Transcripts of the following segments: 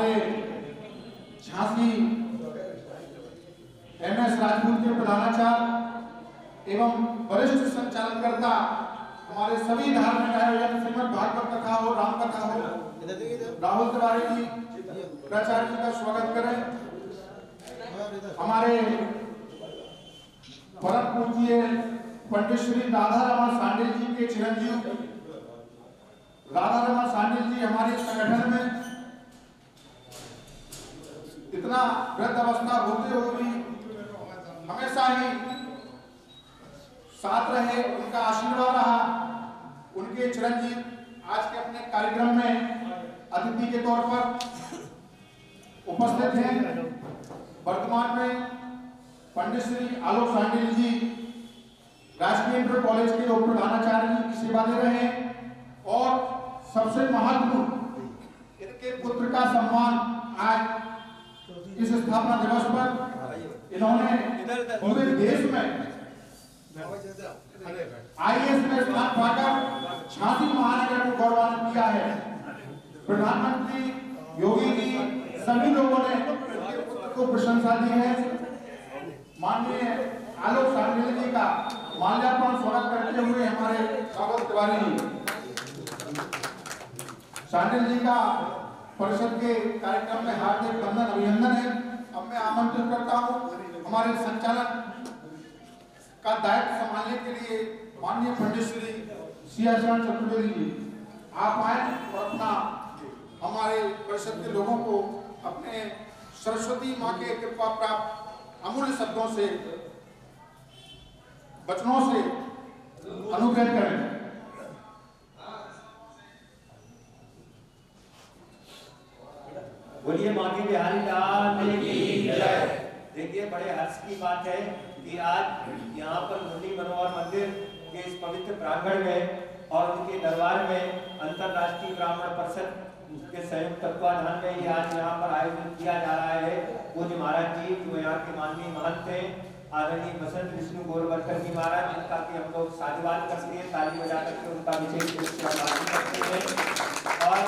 हमारे झांसी MS राजपूत के प्रधानाचार्य एवं वरिष्ठ संचालनकर्ता हमारे सभी धार्मिक आयोजन श्रीमद् भागवत कथा हो, राम कथा हो, राहुल तिवारी जी प्राचार्य जी का स्वागत करें। हमारे परम पूज्य पंडित श्री राधा रमन सांडिल जी के चिरंजीव राधा रमन सांडिल जी हमारे संगठन में इतना वृद्ध अवस्था होते हुए भी हमेशा ही साथ रहे, उनका आशीर्वाद रहा। उनके चिरंजीव आज के अपने कार्यक्रम में अतिथि के तौर पर उपस्थित हैं। वर्तमान में पंडित श्री आलोक सांडिल जी राजकीय इंटर कॉलेज के उप प्रधानाचार्य की सेवा दे रहे हैं और सबसे महत्वपूर्ण इनके पुत्र का सम्मान आज इस स्थापना दिवस पर इन्होंने पूरे देश में IAS में स्थान पाकर झांसी महानगर को गौरवान्वित किया है। प्रधानमंत्री योगी जी सभी लोगों ने उनके पुत्र को प्रशंसा दी है। माननीय आलोक सांडिल जी का माल्यार्पण स्वागत करते हुए हमारे राहुल तिवारी सांडिल जी का परिषद के कार्यक्रम में हार्दिक वंदन अभिनंदन है। अब मैं आमंत्रित करता हूँ हमारे संचालन का दायित्व संभालने के लिए माननीय पंडित श्री सियाचरण चतुर्वेदी जी आप आए और अपना हमारे परिषद के लोगों को अपने सरस्वती माँ के कृपा प्राप्त अमूल्य शब्दों से, वचनों से अनुग्रह करें। बोलिए माँ की बिहारी लाल की जय। देखिए बड़े हर्ष की बात है कि आज यहाँ पर मुरली मनोहर मंदिर के इस पवित्र प्रांगण में और उनके दरबार में अंतरराष्ट्रीय ब्राह्मण परिषद के संयुक्त तत्वाधान में ये आज यहाँ पर आयोजित किया जा रहा है। पूज्य महाराज जी जो यहाँ के माननीय महंत हैं आदरणीय बसंत विष्णु गोरवरकर जी महाराज, जिनका कि हम लोग साधुवाद करते हैं, ताली बजा करके उनका विशेष रूप से आभार करते हैं। और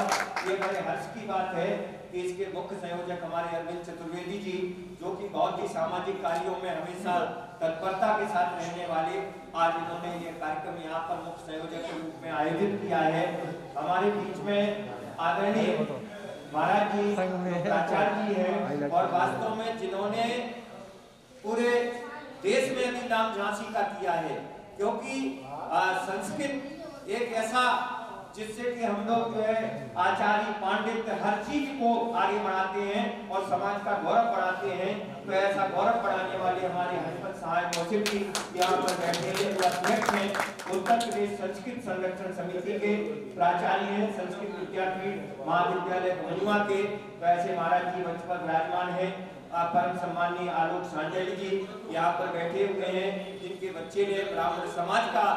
ये बड़े हर्ष की बात है कि इसके मुख्य संयोजक हमारे अरविंद चतुर्वेदी जी, जो कि बहुत ही सामाजिक कार्यों में हमेशा तत्परता के साथ रहने वाले, आज इन्होंने ये कार्यक्रम यहाँ पर मुख्य संयोजक के रूप में आयोजित किया है। हमारे बीच में आदरणीय महाराज जी प्राचार्य जी हैं और वास्तव में जिन्होंने पूरे देश में भी नाम झांसी का किया है, क्योंकि संस्कृत एक ऐसा जिससे कि हम लोग जो है आचार्य पांडित्य हर चीज को आगे बढ़ाते हैं और समाज का गौरव बढ़ाते हैं। तो ऐसा गौरव बढ़ाने वाले हमारे हरिपत सहाय मौसिफ जी यहाँ पर बैठे हैं, अध्यक्ष हैं उत्तर प्रदेश संस्कृत संरक्षण समिति के, प्राचार्य हैं संस्कृत विद्यापीठ महाविद्यालय भनुआ के। तो ऐसे महाराज जी मंच पर विराजमान है। परम सम्माननीय आलोक सांडिल जी यहाँ पर बैठे हुए हैं, जिनके बच्चे ने ब्राह्मण समाज का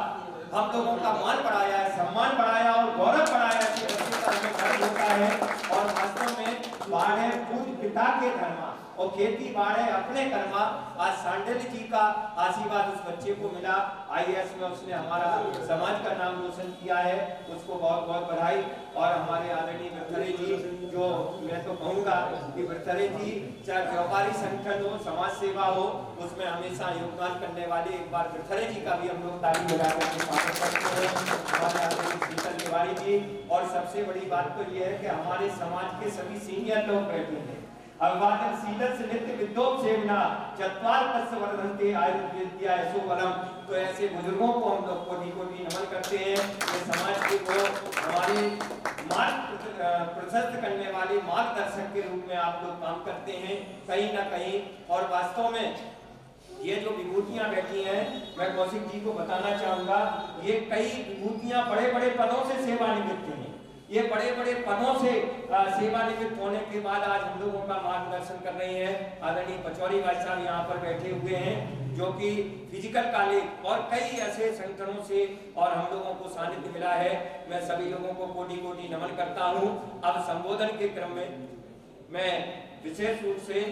हम लोगों का मान बढ़ाया है, सम्मान बढ़ाया और गौरव बढ़ाया है। बच्चे का हमें गर्व होता है। और वास्तव में बाढ़ है पूज्य पिता के धर्मा और खेती बाढ़ है अपने कर्मा। आज सांडिल जी का आशीर्वाद उस बच्चे को मिला, IAS में उसने हमारा समाज का नाम रोशन किया है, उसको बहुत बहुत बधाई। और हमारे आदरणीय वृद्धरे जी, जो मैं तो कहूँगा कि वृद्धरे जी चाहे व्यापारी संगठन हो, समाज सेवा हो, उसमें हमेशा योगदान करने वाले, एक बार वृद्धरे जी का भी हम लोग ताली बजा करके स्वागत करते हैं। हमारे आदरणीय शीतल तिवारी जी। और सबसे बड़ी बात तो ये है कि हमारे समाज के सभी सीनियर लोग बैठे हैं। अभिवादन शीलन से नित्य विद्योप सेवना चत्वार तस्य वर्धन्ते आयुर्विद्या यशो बलम। तो ऐसे बुजुर्गों को हम लोग कोटि नमन करते हैं। ये समाज के को हमारे मार्ग प्रशस्त करने वाले मार्गदर्शक के रूप में आप लोग काम करते हैं कहीं ना कहीं। और वास्तव में ये जो विभूतियां बैठी हैं, मैं कौशिक जी को बताना चाहूंगा, ये कई विभूतियां बड़े बड़े पदों से सेवानिवृत्त हैं। ये बड़े बड़े पदों से सेवानिवृत्त होने के बाद आज हम लोगों का मार्गदर्शन कर रहे हैं। आदरणीय पचौरी भाई साहब यहाँ पर बैठे हुए हैं, जो कि फिजिकल कॉलेज और कई ऐसे संगठनों से और हम लोगों को सानिध्य मिला है। मैं सभी लोगों को कोटि नमन करता हूँ। अब संबोधन के क्रम में मैं विशेष रूप से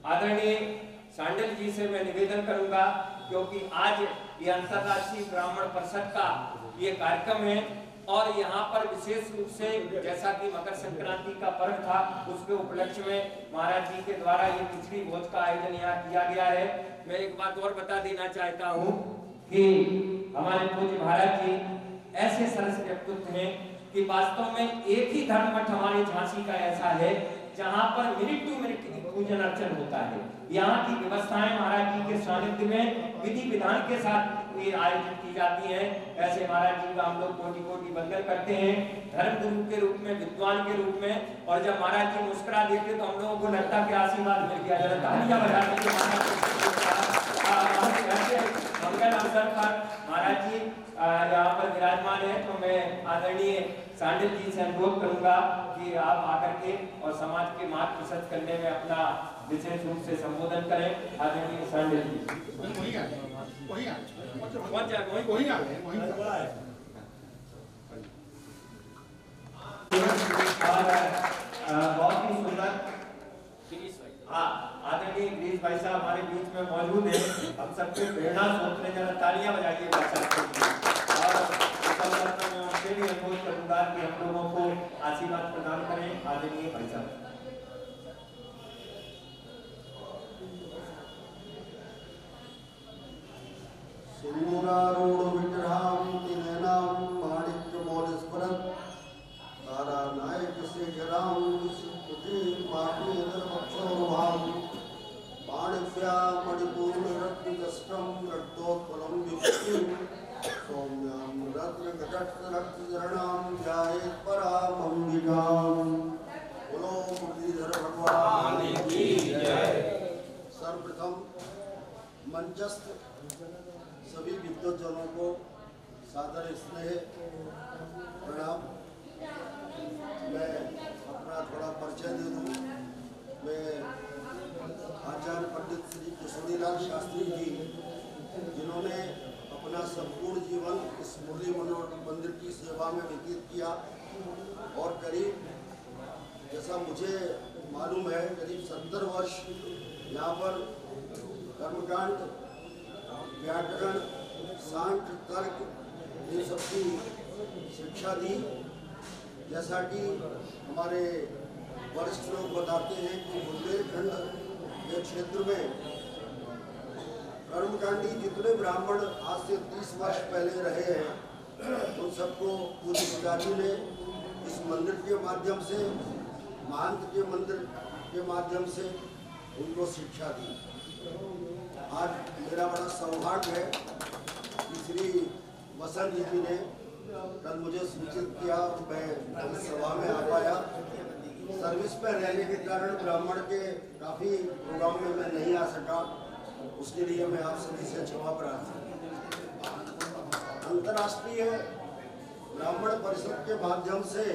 आदरणीय सांडिल जी से मैं निवेदन करूंगा, क्योंकि आज ये अंतरराष्ट्रीय ब्राह्मण परिषद का ये कार्यक्रम है और यहाँ पर विशेष रूप से जैसा कि मकर संक्रांति का पर्व था, उसके उपलक्ष्य में महाराज जी के द्वारा ये खिचड़ी भोज का आयोजन यहाँ किया गया है। मैं एक बात और बता देना चाहता हूँ कि हमारे पूज्य महाराज जी ऐसे सरस व्यक्तित्व हैं कि वास्तव में एक ही धर्म मठ हमारे झांसी का ऐसा है जहाँ पर मिनट टू मिनट पूजन अर्चन होता है। यहाँ की व्यवस्थाएं महाराज जी के सानिध्य में विधि विधान के साथ ये आयोजित की जाती हैं। ऐसे महाराज जी का हम लोग कोटि कोटि वंदन करते हैं, धर्म गुरु के रूप में, विद्वान के रूप में। और जब महाराज जी मुस्कुरा देते तो हम लोगों को लगता कि आशीर्वाद मिल गया। जरा तालियां बजाते हैं मंगल अवसर पर महाराज जी यहाँ पर विराजमान है, तो मैं आदरणीय सांडिल जी से अनुरोध करूंगा कि आप आकर के और समाज के मार्ग प्रशस्त करने में अपना विशेष रूप से संबोधन करें। आदरणीय सांडिल जी। बहुत ही सुंदर आदरणीय गिरीश भाई साहब हमारे बीच में मौजूद है, हम सबके प्रेरणा स्रोत हैं। जरा तालियां बजाइए और मैं उनसे भी अनुरोध करूंगा कि हम लोगों को आशीर्वाद प्रदान करें। आदरणीय भाई साहब। सिंदूरारूढ़ विग्रहां तिनैनां माणिक्यमौलिस्फुरत् तारानायक शेखरां विसिकुटिमार्गेन्द्रवक्षोरुहां पाणिभ्यां मणिपूर्णरत्नजस्रं रक्तोत्पलं विभूतिं सौम्यां रत्नकटकरक्तचरणां ध्यायेत् परामम्बिकां। बोलो मुरलीधर भगवान की जय। सर्वप्रथम मंचस्थ सभी विद्वज्जनों को सादर स्नेह प्रणाम। मैं अपना थोड़ा परिचय दे दूँ। मैं आचार्य पंडित श्री किशोरीलाल शास्त्री जी, जिन्होंने अपना संपूर्ण जीवन इस मुरली मनोहर मंदिर की सेवा में व्यतीत किया और करीब, जैसा मुझे मालूम है, करीब 70 वर्ष यहाँ पर कर्मकांड, व्याकरण, सांख्य, तर्क, इन सबकी शिक्षा दी। जैसा कि हमारे वरिष्ठ लोग बताते हैं कि बुंदेलखंड के क्षेत्र में कर्मकांडी जितने ब्राह्मण आज से 30 वर्ष पहले रहे हैं, उन सबको पूज्य पिताजी ने इस मंदिर के माध्यम से, महंत के मंदिर के माध्यम से उनको शिक्षा दी। आज मेरा बड़ा सौभाग्य है कि श्री वसंत जी ने कल मुझे सूचित किया, मैं इस सभा में आ पाया। सर्विस पर रहने के कारण ब्राह्मण के काफ़ी प्रोग्राम में मैं नहीं आ सका, उसके लिए मैं आप सभी से क्षमा प्रार्थना। अंतर्राष्ट्रीय ब्राह्मण परिषद के माध्यम से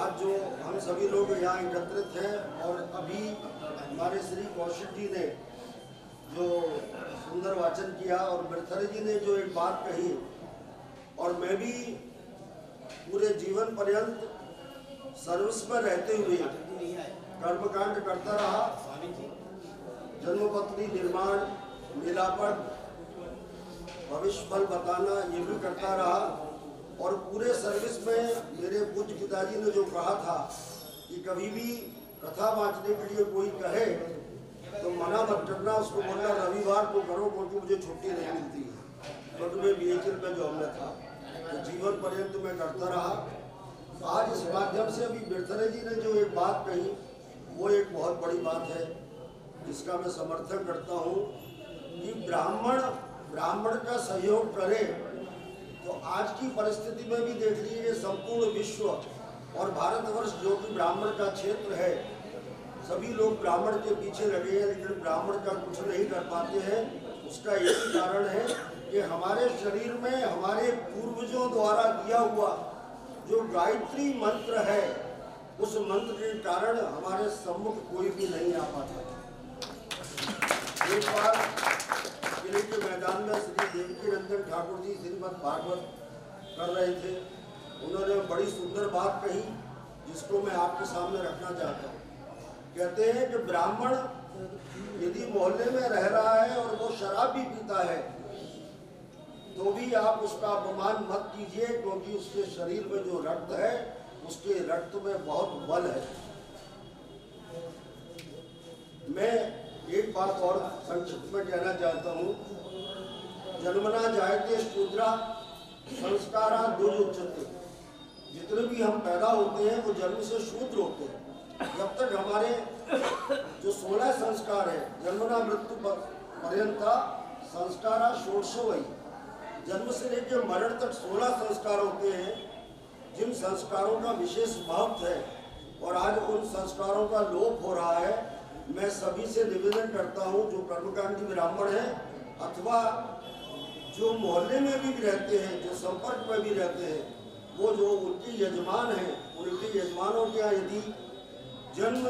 आज जो हम सभी लोग यहाँ एकत्रित हैं, और अभी हमारे श्री कौशिक जी ने जो सुंदर वाचन किया और बिरथरे जी ने जो एक बात कही, और मैं भी पूरे जीवन पर्यंत सर्विस में रहते हुए कर्मकांड करता रहा। जन्मपत्री निर्माण, मिलापट, भविष्य फल बताना, ये भी करता रहा। और पूरे सर्विस में मेरे पूज्य पिताजी ने जो कहा था कि कभी भी कथा वाचने के लिए कोई कहे तो मना मत करना, उसको बोलना रविवार को करो क्योंकि मुझे छुट्टी नहीं मिलती है। तो मैं BHL में जो हमने था, तो जीवन पर्यंत मैं करता रहा। आज इस माध्यम से अभी बिरथरे जी ने जो एक बात कही, वो एक बहुत बड़ी बात है जिसका मैं समर्थन करता हूँ कि ब्राह्मण का सहयोग करे। तो आज की परिस्थिति में भी देख लीजिए, संपूर्ण विश्व और भारतवर्ष जो कि ब्राह्मण का क्षेत्र है, सभी लोग ब्राह्मण के पीछे लगे हैं, लेकिन ब्राह्मण का कुछ नहीं कर पाते हैं। उसका एक ही कारण है कि हमारे शरीर में हमारे पूर्वजों द्वारा दिया हुआ जो गायत्री मंत्र है, उस मंत्र के कारण हमारे सम्मुख कोई भी नहीं आ पाता। एक बार किले के मैदान में श्री देवकी नंदन ठाकुर जी श्रीमद् भागवत कर रहे थे। उन्होंने बड़ी सुंदर बात कही जिसको मैं आपके सामने रखना चाहता हूँ। कहते हैं कि ब्राह्मण यदि मोहल्ले में रह रहा है और वो शराब भी पीता है तो भी आप उसका अपमान मत कीजिए, क्योंकि उसके शरीर में जो रक्त है उसके रक्त में बहुत बल है। मैं एक बात और संक्षिप्त में कहना चाहता हूँ। जन्मना जायते शूद्रा संस्कारा दुर्युच्यते। जितने भी हम पैदा होते हैं वो जन्म से शूद्र होते हैं। जब तक हमारे जो 16 संस्कार है, जन्मना मृत्यु पर्यंता संस्कारा षोडशो वही, जन्म से लेकर मरण तक 16 संस्कार होते हैं, जिन संस्कारों का विशेष महत्व है और आज उन संस्कारों का लोप हो रहा है। मैं सभी से निवेदन करता हूं, जो कर्मकांडी ब्राह्मण हैं अथवा जो मोहल्ले में भी रहते हैं, जो संपर्क में भी रहते हैं, वो जो उनके यजमान हैं, उनके यजमानों के यहाँ यदि जन्म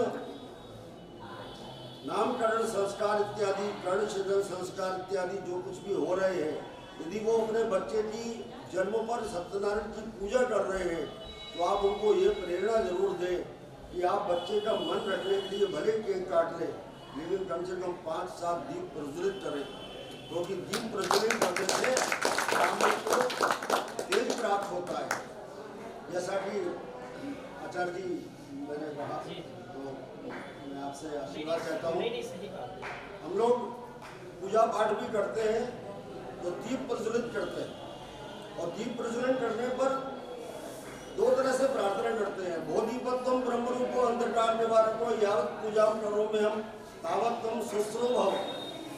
नामकरण संस्कार इत्यादि, कर्ण छेदन संस्कार इत्यादि जो कुछ भी हो रहे हैं, यदि वो अपने बच्चे की जन्म पर सत्यनारायण की पूजा कर रहे हैं, तो आप उनको ये प्रेरणा जरूर दें कि आप बच्चे का मन रखने के लिए भले केक काट लें, लेकिन कम से कम 5-7 दीप प्रज्वलित करें, क्योंकि दीप प्रज्वलित करने से ब्राह्मण को तेज प्राप्त होता है। जैसा कि आचार्य जी मैंने कहा, तो मैं आपसे आशीर्वाद चाहता हूँ। हम लोग पूजा पाठ भी करते हैं तो दीप प्रज्वलित करते हैं, और दीप प्रज्वलन करने पर 2 तरह से प्रार्थना करते हैं। भो दीपत्वम ब्रह्म रूपो अंधकार निवारको यावत पूजा करो में हम तावत तुम सुश्रो भव।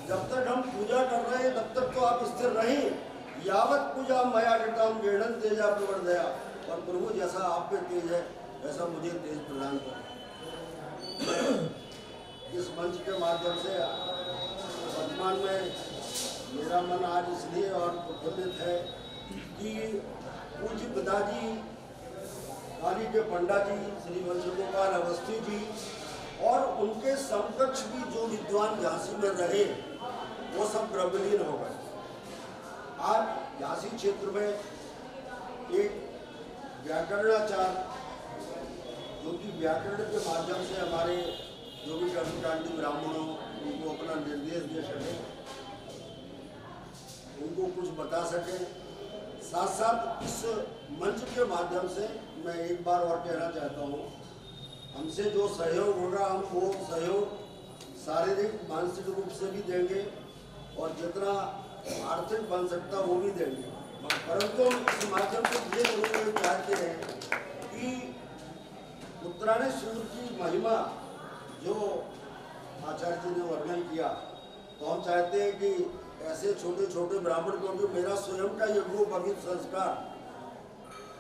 जब तक हम पूजा कर रहे हैं तब तक तो आप स्थिर रहें, यावत पूजा मया कृतम गेणन तेजा प्रवर्धया। और प्रभु जैसा आप पे तेज है वैसा मुझे तेज प्रदान करें। इस मंच के माध्यम से वर्तमान में मेरा मन आज इसलिए और प्रफुल्लित है कि पूज्य पिताजी काली के पंडा जी श्री वंशगोपाल अवस्थी जी और उनके समकक्ष भी जो विद्वान झांसी में रहे वो सब ब्रह्मलीन हो गए। आज झांसी क्षेत्र में एक व्याकरणाचार्य जो कि व्याकरण के माध्यम से हमारे जो भी कर्मकांडी ब्राह्मणों उनको अपना निर्देश दे सके, उनको कुछ बता सके। साथ साथ इस मंच के माध्यम से मैं एक बार और कहना चाहता हूँ, हमसे जो सहयोग होगा हम वो सहयोग शारीरिक मानसिक रूप से भी देंगे और जितना आर्थिक बन सकता वो भी देंगे। परंतु इस माध्यम से ये जरूर चाहते हैं कि उत्तरायणेश्वर की महिमा जो आचार्य जी ने वर्णन किया, तो हम चाहते हैं कि ऐसे छोटे छोटे ब्राह्मण, क्योंकि मेरा स्वयं का यज्ञोपवीत संस्कार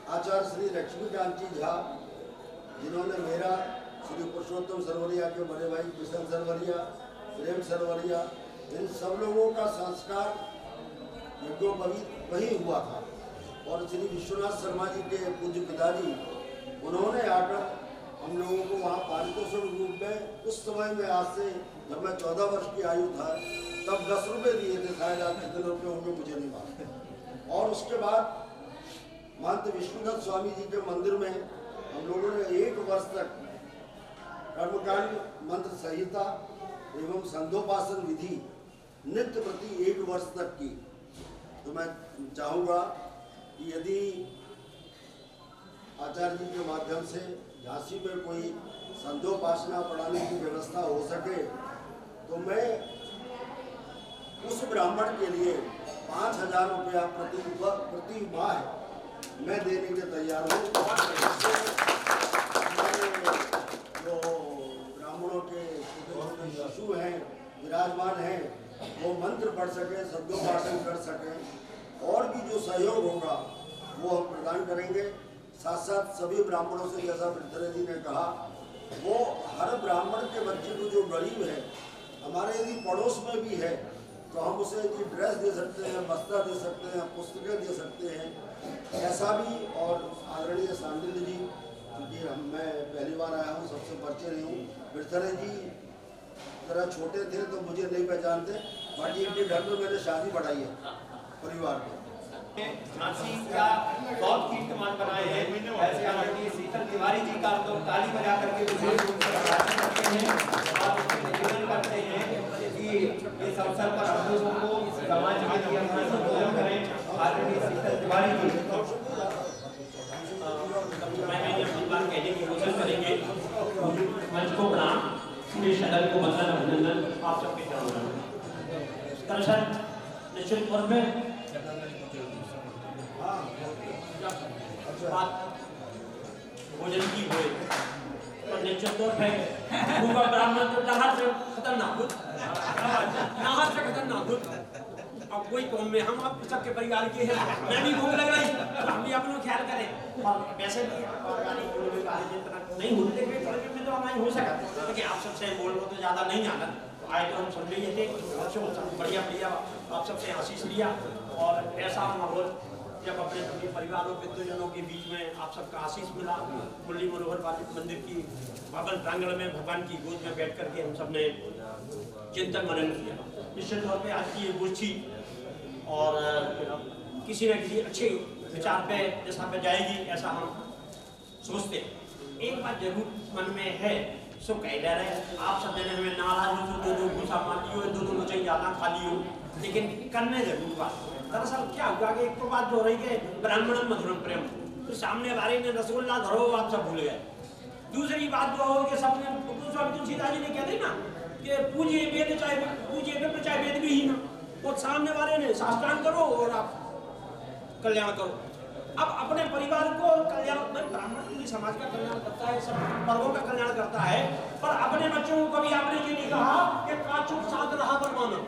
आचार्य श्री लक्ष्मीकांत जी झा, जिन्होंने मेरा श्री पुरुषोत्तम सरवरिया के बड़े भाई किशन सरवरिया, प्रेम सरवरिया, इन सब लोगों का संस्कार यज्ञोपवीत वही हुआ था। और श्री विश्वनाथ शर्मा जी के पूज्य पिताजी, उन्होंने आकर हम लोगों को वहाँ पारितोषिक रूप में उस समय में, आज से जब मैं 14 वर्ष की आयु था तब 10 रुपये दिए थे, शायद आज कितने रुपये होंगे मुझे नहीं मालूम। और उसके बाद महंत विष्णुदत्त स्वामी जी के मंदिर में हम लोगों ने 1 वर्ष तक कर्मकांड मंत्र संहिता एवं संध्योपासन विधि नित्य प्रति 1 वर्ष तक की। तो मैं चाहूँगा कि यदि आचार्य जी के माध्यम से झांसी में कोई संध्योपासना पढ़ाने की व्यवस्था हो सके, तो मैं उस ब्राह्मण के लिए 5,000 रुपया प्रति माह मैं देने के तैयार हूँ। जो ब्राह्मणों के छोटे शिशु हैं, विराजमान हैं, वो मंत्र पढ़ सकें, संध्योपासन कर सकें, और भी जो सहयोग होगा वो हम प्रदान करेंगे। साथ साथ सभी ब्राह्मणों से, जैसा पृथ्वी जी ने कहा, वो हर ब्राह्मण के बच्चे को जो गरीब है, हमारे यदि पड़ोस में भी है, तो हम उसे यदि ड्रेस दे सकते हैं, बस्ता दे सकते हैं, पुस्तकें दे सकते हैं, ऐसा भी। और आदरणीय सांडिल्य जी, क्योंकि मैं पहली बार आया हूँ, सबसे परिचय नहीं हूँ। पृथ्वी जी जरा छोटे थे तो मुझे नहीं पहचानते, बाकी इनके घर में मैंने शादी बढ़ाई है परिवार में। झांसी का बहुत कीर्तिमान बनाए हैं। ऐसे आदरणीय शीतल तिवारी जी का हम लोग ताली बजा करके विशेष रूप से सम्मान करते हैं और निवेदन करते हैं कि इस अवसर पर हम लोगों को समाज के लिए अपना संबोधन करें। आदरणीय शीतल तिवारी जी। मैंने अपनी बात कहने की कोशिश करेंगे। मंच को प्रणाम, पूरे सदन को वंदन अभिनंदन आप सबके चरणों में। दरअसल निश्चित तौर पे बात भोजन की हुई तो निश्चित तौर पे भूखा ब्राह्मण तो नहार से खतरनाक हो, नहार से खतरनाक हो। अब कोई कौन में हम आप सबके परिवार के हैं, मैं भी भूख लग रही तो हम भी अपना ख्याल करें। और वैसे भी नहीं होते में तो नहीं हो सका, लेकिन आप सबसे बोलना तो ज़्यादा नहीं आना तो आए तो हम सुन लिए थे। बढ़िया बढ़िया आप सबसे आशीष लिया और ऐसा माहौल जब अपने अपने परिवारों पितृजनों के बीच में आप सबका आशीष मिला। मुरली मनोहर मंदिर की भवन प्रांगण में भगवान की गोद में बैठ करके हम सब ने चिंतन मनन किया। निश्चित तौर पे आज की ये गोष्ठी और किसी न किसी अच्छे विचार पे दिशा पे जाएगी ऐसा हम सोचते। एक बात जरूर मन में है, सो कह रहे आप सब ने हमें नाराज हो तो दो भूसा मान लियो, दो मुझे ज़्यादा खा लियो, लेकिन करने जरूर बात। दरअसल क्या हुआ कि एक तो बात जो रही कि ब्राह्मणम मधुरम प्रेम, तो सामने वाले ने रसगुल्ला धरो आप सब भूल गए। दूसरी बात जो हो कि सबने स्वामी तुलसीदास जी ने कहते ना कि पूजिए वेद चाहे पूजिए विप्र चाहे वेद भी ही ना, और सामने वाले ने साष्टांग करो और आप कल्याण करो। अब अपने परिवार को कल्याण, ब्राह्मण पूरी समाज का कल्याण करता है, सब वर्गों का कल्याण करता है, पर अपने बच्चों को कभी आपने ये नहीं कहा कि काचुक साथ रहा बरमाना।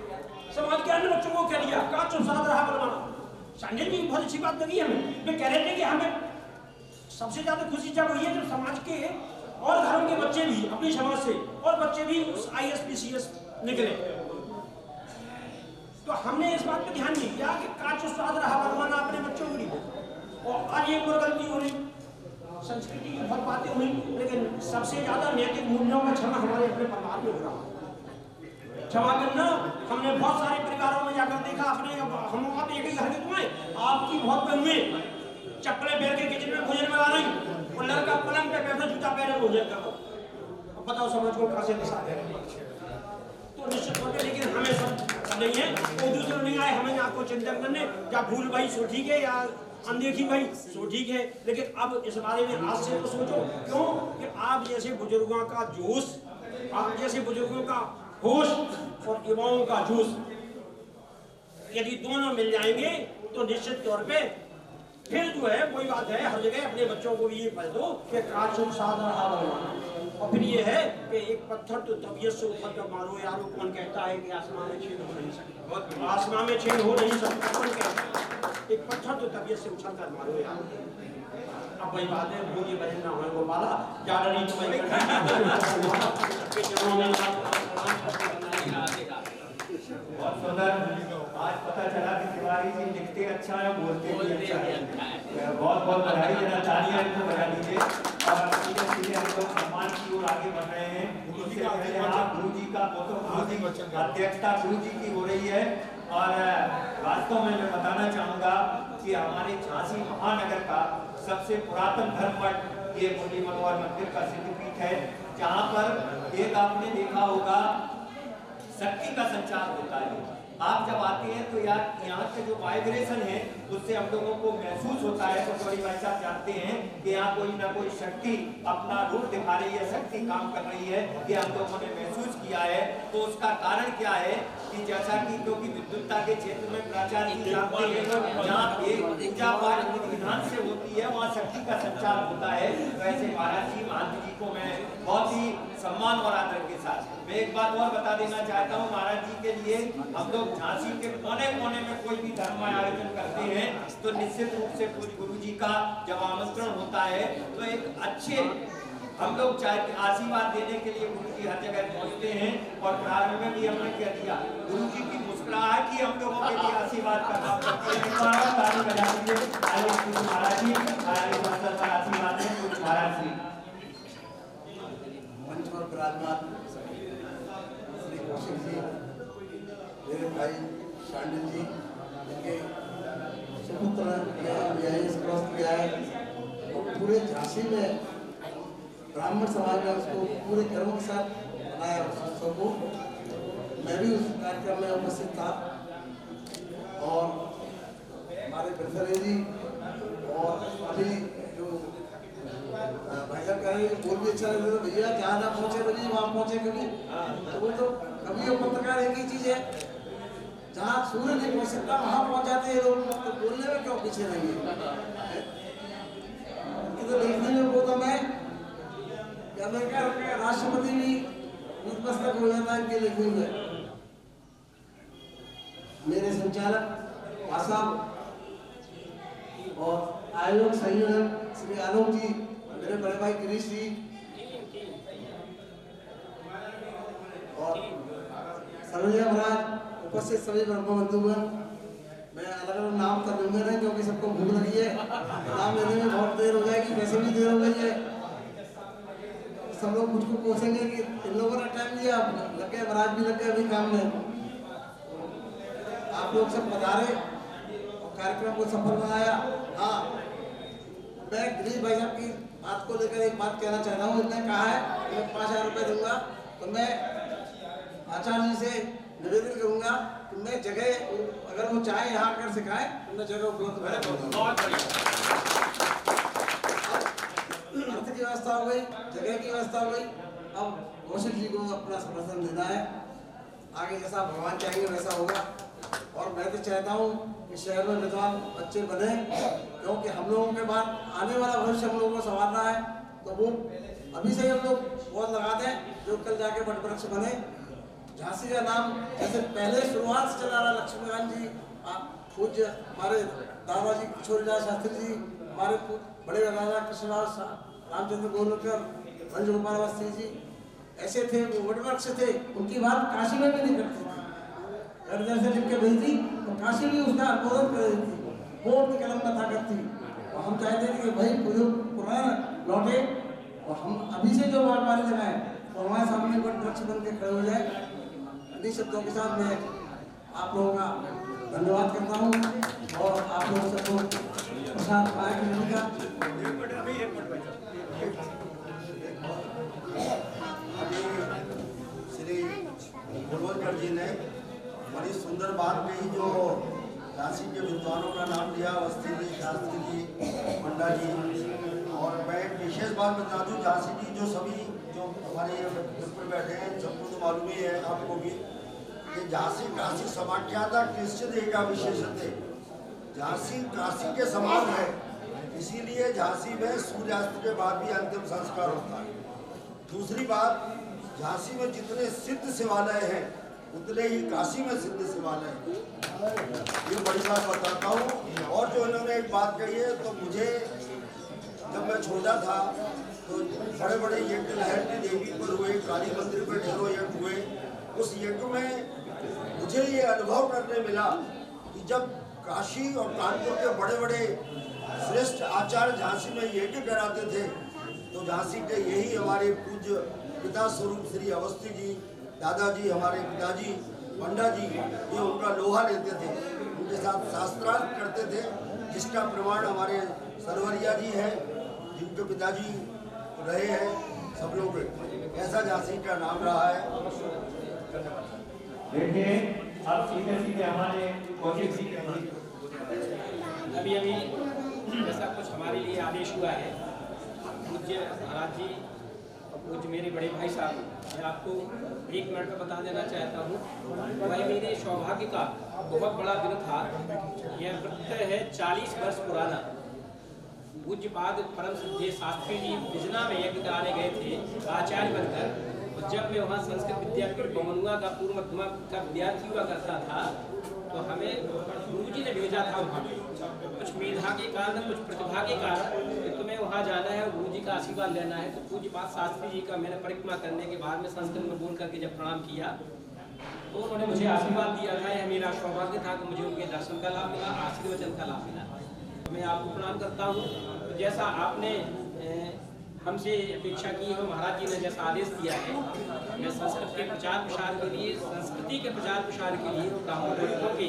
समाज के अन्य बच्चों को कह दिया काचुक साथ रहा बरमाना। संजय जी बहुत अच्छी बात लगी हमें, वे कह रहे थे कि हमें सबसे ज्यादा खुशी जब हुई है जब समाज के और घरों के बच्चे भी अपनी समाज से और बच्चे भी IAS PCS निकले। तो हमने इस बात पे ध्यान नहीं दिया कि काचुक साथ रहा बरमाना अपने बच्चों को नहीं। और आज एक और गलती हो रही, संस्कृति की बहुत बातें हुई, लेकिन सबसे ज्यादा नैतिक मूल्यों का क्षमा हमारे अपने परिवार में हो रहा है। क्षमा करना, हमने बहुत सारे परिवारों में जाकर देखा, अपने हम आप एक ही घर के तुम्हें आपकी बहुत बहुएं चप्पलें पहन के किचन में भोजन बना रही और लड़का पलंग पे बैठा जूता पहने भोजन कर रहा। अब बताओ समाज को कहां से दिशा दे। तो निश्चित तौर पे लेकिन हमें सब नहीं है, कोई दूसरे नहीं आए हमें आपको चिंतन करने, या भूल भाई सो ठीक है या अनदेखी भाई सो ठीक है, लेकिन अब इस बारे में आज से तो सोचो। क्यों कि आप जैसे बुजुर्गों का जोश, आप जैसे बुजुर्गों का होश और युवाओं का जोश यदि दोनों मिल जाएंगे तो निश्चित तौर पे फिर जो है कोई बात है, हर जगह अपने बच्चों को भी ये पढ़ दो कि काचुक साथ रहा बरमाना। और फिर ये है कि एक पत्थर तो तबीयत से उठा कर मारो यारो, कौन कहता है कि आसमान में छेद हो नहीं सकता, आसमान में छेद हो नहीं सकता, कौन कहता है? एक पत्थर तो तबीयत से उछल कर मारो यार। अब वही बात है, मुझे बजन ना हो पाला ज्यादा नहीं तो बहुत सुंदर। आज पता चला कि तिवारी जी लिखते अच्छा है, बोलते भी अच्छा है। बहुत बहुत बधाई देना, तालियां इनको बजा दीजिए। और सीधे सीधे हम लोग सम्मान की ओर आगे बढ़ रहे हैं। उससे पहले आप गुरु जी का अध्यक्षता गुरु जी की हो रही है। और वास्तव में मैं बताना चाहूँगा कि हमारे झांसी महानगर का सबसे पुरातन धर्म मठ ये मुरली मनोहर मंदिर का सिद्धपीठ है, जहाँ पर एक आपने देखा होगा शक्ति का संचार होता है। आप जब आते हैं तो यार यहाँ के जो वाइब्रेशन है उससे हम लोगों को महसूस होता है। तो चौधरी भाई साहब जानते हैं कि यहाँ कोई ना कोई शक्ति अपना रूप दिखा रही है, शक्ति काम कर रही है, ये हम लोगों ने महसूस किया है। तो उसका कारण क्या है कि जैसा कि क्योंकि विद्युतता के क्षेत्र में प्राचार्य जी जानते हैं जहाँ एक पूजा पाठ विधान से होती है वहाँ शक्ति का संचार होता है। तो ऐसे महाराज जी महंत जी को मैं बहुत ही सम्मान और आदर के साथ मैं एक बात और बता देना चाहता हूँ। महाराज जी के लिए हम लोग झांसी के कोने कोने में कोई भी धर्म आयोजन करते हैं तो निश्चित रूप से पूरी गुरु जी का जब आमंत्रण होता है तो एक अच्छे हम लोग चाहते आशीर्वाद देने के लिए गुरु जी हर जगह पहुंचते हैं। और प्रारंभ में भी हमने क्या दिया, गुरु जी की मुस्कुराहट ही हम लोगों के लिए आशीर्वाद का काम करती है। ताली बजा दीजिए महाराज जी, आशीर्वाद दें महाराज जी। मंच पर विराजमान श्री कौशिक जी, मेरे भाई शांडिल जी, इनके सुपुत्र क्रॉस किया है और पूरे झांसी में ब्राह्मण समाज ने उसको पूरे कर्मों के साथ मनाया उत्सव को। मैं भी उस कार्यक्रम में उपस्थित था और हमारे बिरसरे जी और अभी जो भाई साहब कह रहे हैं बोल भी अच्छा लग रहा है, भैया जहाँ ना पहुँचे बनी वहाँ पहुँचे कभी। तो वो तो कभी वो पत्रकार एक ही चीज़ है, जहाँ सूर्य नहीं पहुँच सकता वहाँ पहुँच जाते हैं लोग, तो बोलने में क्यों पीछे रहेंगे। तो देखने में वो तो मैं अमेरिका के राष्ट्रपति भी नतमस्तक हो जाता है इनके लिखे हुए। मेरे संचालक आसाम और आयोग संयोजक श्री आलोक जी, मेरे बड़े भाई गिरीश जी और सरोजा महाराज, उपस्थित सभी ब्रह्म बंधुगण, मैं अलग अलग नाम कर लूंगा नहीं क्योंकि सबको भूख लगी है, नाम लेने में बहुत देर हो जाएगी, वैसे भी देर हो गई है। सब लोग मुझको पूछेंगे कि इन लोगों ने टाइम दिया, लग गए महाराज भी लग गए अभी काम में। आप लोग सब पधारे और कार्यक्रम को सफल बनाया। हाँ, मैं गिरीश भाई साहब की बात को लेकर एक बात कहना चाहता हूँ। इन्होंने कहा है कि मैं 5000 रुपये दूंगा, तो मैं आचार्य जी से निवेदन करूंगा कि मैं जगह, अगर वो चाहे यहाँ आकर सिखाए तो मैं जगह उपलब्ध करूंगा। अर्थ की व्यवस्था हो गई, जगह की व्यवस्था हो गई, अब कौशिक जी को अपना समर्थन देना है। आगे जैसा भगवान चाहेंगे वैसा होगा। और मैं तो चाहता हूँ कि शहर में विद्वान बच्चे बने, क्योंकि हम लोगों के बाद आने वाला भविष्य हम लोगों को संवारना है। तो वो अभी से हम लोग पौध लगा दें जो कल जाके वट वृक्ष बने। झांसी का नाम जैसे पहले शुरुआत से चला रहा, लक्ष्मीकांत जी, पूज्य हमारे दादाजी किशोरीदास शास्त्री जी, हमारे बड़े राजा कृष्णदास रामचंद्र गोलकर, वंश गोपाल अवस्थी जी, ऐसे थे वो वट वृक्ष थे। उनकी बात काशी में भी नहीं करती थी, घर से लिख के भेजी तो काशी भी उसका अनुमोदन कर रही थी, बोर्ड की कलम में ताकत थी। और हम चाहते थे कि भाई पुराना लौटे और हम अभी से जो व्यापारी लगाए तो हमारे सामने वट वृक्ष बन के खड़े हो जाए। इन्हीं शब्दों के साथ मैं आप लोगों का धन्यवाद करता हूँ और आप लोगों सबको प्रसाद पाए करने का। श्री गोलवलकर जी ने बड़ी सुंदर बात कही, जो झांसी के विद्वानों का नाम लिया, अवस्थी जी, शास्त्री जी, पंडा जी। और मैं विशेष बात बता दूं, झांसी जी जो सभी जो हमारे ऊपर बैठे हैं सबको तो मालूम ही है, आपको भी, कि झांसी काशी समाख्याता क्रिश्चियन एका विशेषते, झांसी काशी के समान है। इसीलिए झांसी में सूर्यास्त के बाद भी अंतिम संस्कार होता है। दूसरी बात, झांसी में जितने सिद्ध शिवालय हैं उतने ही काशी में सिद्ध शिवालय हैं। ये बड़ी बात बताता हूँ। और जो इन्होंने एक बात कही है, तो मुझे जब मैं छोटा था तो बड़े बड़े यज्ञ लहर देवी पर हुए, काली मंदिर पर ढेरों यज्ञ हुए। उस यज्ञ में मुझे ये अनुभव करने मिला कि जब काशी और कानपुर के बड़े बड़े श्रेष्ठ आचार्य झांसी में यज्ञ कराते थे, तो झांसी के यही हमारे पूज्य पिता स्वरूप श्री अवस्थी जी, दादाजी, हमारे पिताजी पंडा जी, ये उनका लोहा लेते थे, उनके साथ शास्त्रार्थ करते थे, जिसका प्रमाण हमारे सरवरिया जी हैं, जिनके पिताजी रहे हैं सब लोग। ऐसा झांसी का नाम रहा है। देखिए अब सीधे सीधे हमारे कौशिक जी अभी ऐसा कुछ हमारे लिए आदेश हुआ है। पूज्य महाराज जी, पूज्य मेरे बड़े भाई साहब, मैं आपको 1 मिनट में बता देना चाहता हूँ। वह मेरे सौभाग्य का बहुत बड़ा दिन था। यह वृत्त है 40 वर्ष पुराना। पूज्यपाद परम सिद्धे शास्त्री जी बिजना में यज्ञ कराने गए थे आचार्य बनकर। जब मैं वहाँ संस्कृत विद्यापीठ बमनुआ का पूर्व मध्यमा का विद्यार्थी हुआ करता था, तो हमें गुरु जी ने भेजा था वहाँ पे, कुछ मेधा के कारण, कुछ प्रतिभा के कारण कि तुम्हें वहाँ जाना है और गुरु जी का आशीर्वाद लेना है। तो पूज्यपाद शास्त्री जी का मैंने परिक्रमा करने के बाद में संस्कृत में बोल करके जब प्रणाम किया, तो उन्होंने मुझे आशीर्वाद दिया था। यह मेरा सौभाग्य था कि मुझे उनके दर्शन का लाभ मिला, आशीर्वचन का लाभ मिला। तो मैं आपको प्रणाम करता हूँ। तो जैसा आपने हमसे अपेक्षा की है, महाराज जी ने जैसा आदेश दिया है, मैं संस्कृत के प्रचार प्रसार के लिए, संस्कृति के प्रचार प्रसार के लिए, ब्राह्मण लड़कों के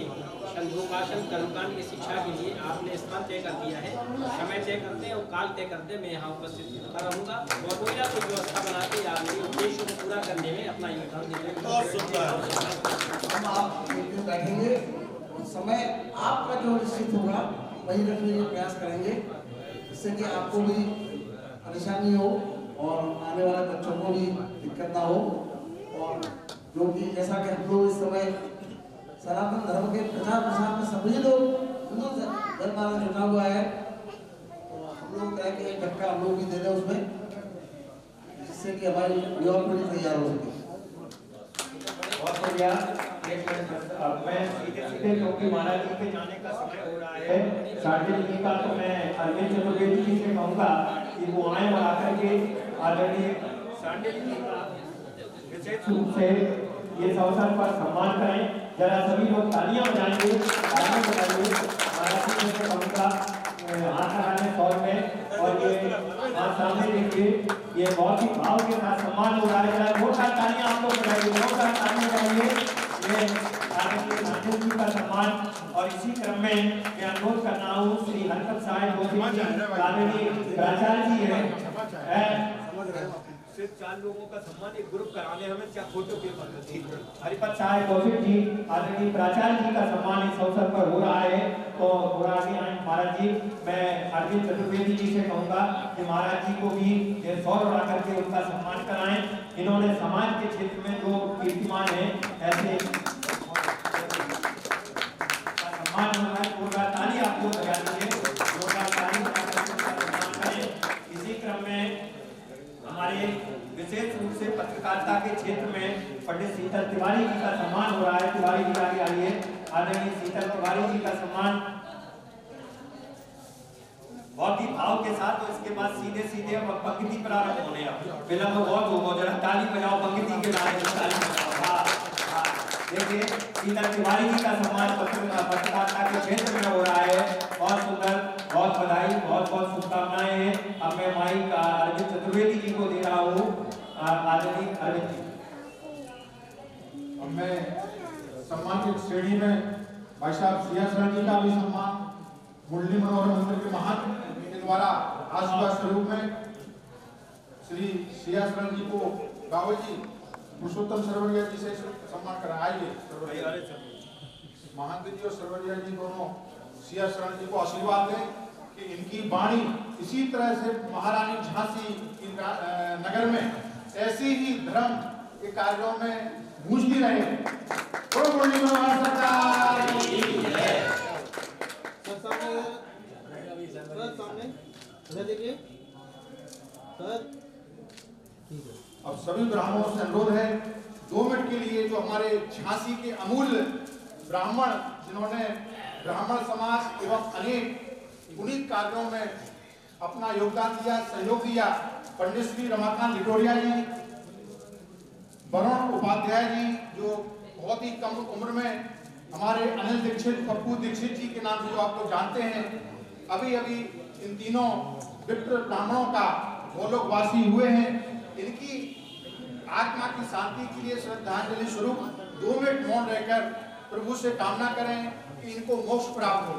शंखोपासन कर्मकांड की शिक्षा के लिए आपने स्थान तय कर दिया है, समय तय करते हैं और काल तय करते, मैं यहाँ उपस्थित होता रहूँगा और कोई ना कोई व्यवस्था बना के आप मेरे उद्देश्य को पूरा करने में अपना योगदान देंगे। हम आप एक दिन बैठेंगे, समय आपका जो निश्चित होगा वही रखने का प्रयास करेंगे, जिससे कि आपको भी परेशानी हो और आने वाले बच्चों को भी दिक्कत ना हो। और जो कि जैसा कि हम लोग इस समय सनातन धर्म के प्रचार प्रसार में सभी लोग जनमानस जुटा हुआ है, तो हम लोग कहें कि एक धक्का हम लोग भी दे दें उसमें, जिससे कि हमारी युवा पीढ़ी तैयार हो सके। बहुत बढ़िया। अब मैं सीधे क्योंकि महाराज जी के जाने का समय हो रहा है, शार्दुल जी का, तो मैं अरविंद चतुर्वेदी जी से कहूँगा कि वो आए और आकर के आदरणीय शार्दुल जी का विशेष रूप से ये अवसर पर सम्मान करें। जरा सभी लोग तालियां बजाएंगे, तालियां बजाएंगे। महाराज जी से कहूँगा हाथ लगाने सौर में, और ये हाथ सामने देखिए, ये बहुत ही भाव के साथ सम्मान हो रहा है। जरा जोरदार तालियां आप लोग बजाइए, जोरदार तालियां बजाइए। ये आदरणीय शार्दुल जी का सम्मान। और इसी क्रम में मैं अनुरोध कर रहा हूँ श्री हरकत साहेब आदरणीय प्राचार्य जी है, सिर्फ 4 लोगों का सम्मान एक ग्रुप कराने हमें क्या फोटो के हरिपत साहब कौशिक जी आदरणीय प्राचार्य जी का सम्मान इस अवसर पर हो रहा है। तो थोड़ा आगे आए महाराज जी, मैं अरविंद चतुर्वेदी जी से कहूँगा कि महाराज जी को भी सौर उड़ा करके उनका सम्मान कराएं। इन्होंने समाज के क्षेत्र में जो कीर्तिमान है ऐसे सम्मान होना है। जोरदार ताली आप लोग बजा दीजिए, जोरदार ताली सम्मान करें। इसी क्रम में हमारे विशेष रूप से पत्रकारिता के क्षेत्र में पंडित शीतल तिवारी जी का सम्मान हो रहा है। तिवारी जी आगे आइए। आदरणीय शीतल तिवारी जी का सम्मान बहुत ही भाव के साथ। तो इसके बाद सीधे सीधे अब पंक्ति प्रारंभ होने, अब विलंब बहुत होगा, जरा ताली बजाओ पंक्ति के नारे में, ताली बजाओ। देखिए शीतल तिवारी जी का सम्मान पत्रकारिता के क्षेत्र में हो रहा है। बहुत सुंदर, बहुत बधाई, बहुत बहुत शुभकामनाएं हैं। अब मैं माइक अरविंद चतुर्वेदी जी को दे रहा हूँ। आदरणीय अरविंद जी। अब मैं सम्मान की श्रेणी में भाई साहब सिया शरण जी का भी सम्मान मुरली मनोहर मंदिर के महंत के द्वारा आशीर्वाद स्वरूप में श्री सिया शरण जी को रावल जी पुरुषोत्तम सरवरिया जी से सम्मान कराइए। महंत जी और सरवरिया जी दोनों सिया शरण जी को आशीर्वाद दें कि इनकी वाणी इसी तरह से महारानी झांसी की नगर में ऐसी ही धर्म के कार्यों में गूंजती रहे। तो मुरली मनोहर सरकार अब सभी ब्राह्मणों से अनुरोध है 2 मिनट के लिए, जो हमारे झांसी के अमूल्य ब्राह्मण जिन्होंने ब्राह्मण समाज एवं अनेक पुनीत कार्यों में अपना योगदान दिया, सहयोग दिया, पंडित श्री रमाकांत लिटोरिया जी, वरुण उपाध्याय जी, जो बहुत ही कम उम्र में हमारे अनिल दीक्षित, पप्पू दीक्षित जी के नाम से जो आप लोग जानते हैं, अभी अभी इन तीनों विप्र ब्राह्मणों का गोलोकवासी हुए हैं। इनकी आत्मा की शांति के लिए श्रद्धांजलि स्वरूप 2 मिनट मौन रहकर प्रभु से कामना करें कि इनको मोक्ष प्राप्त हो।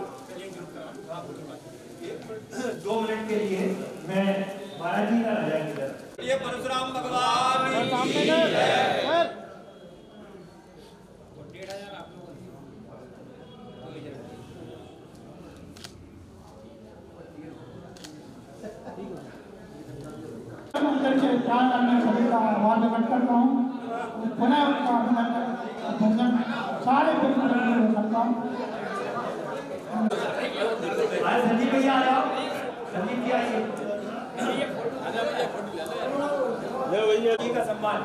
2 मिनट के लिए मैं महाराज जी का राजा की परशुराम भगवान सभी का आभार प्रकट करता हूँ। पुनः उनका अभिनंदन सारे करता हूँ। संदीप भैया आ जाओ, संदीप जी आइए। का सम्मान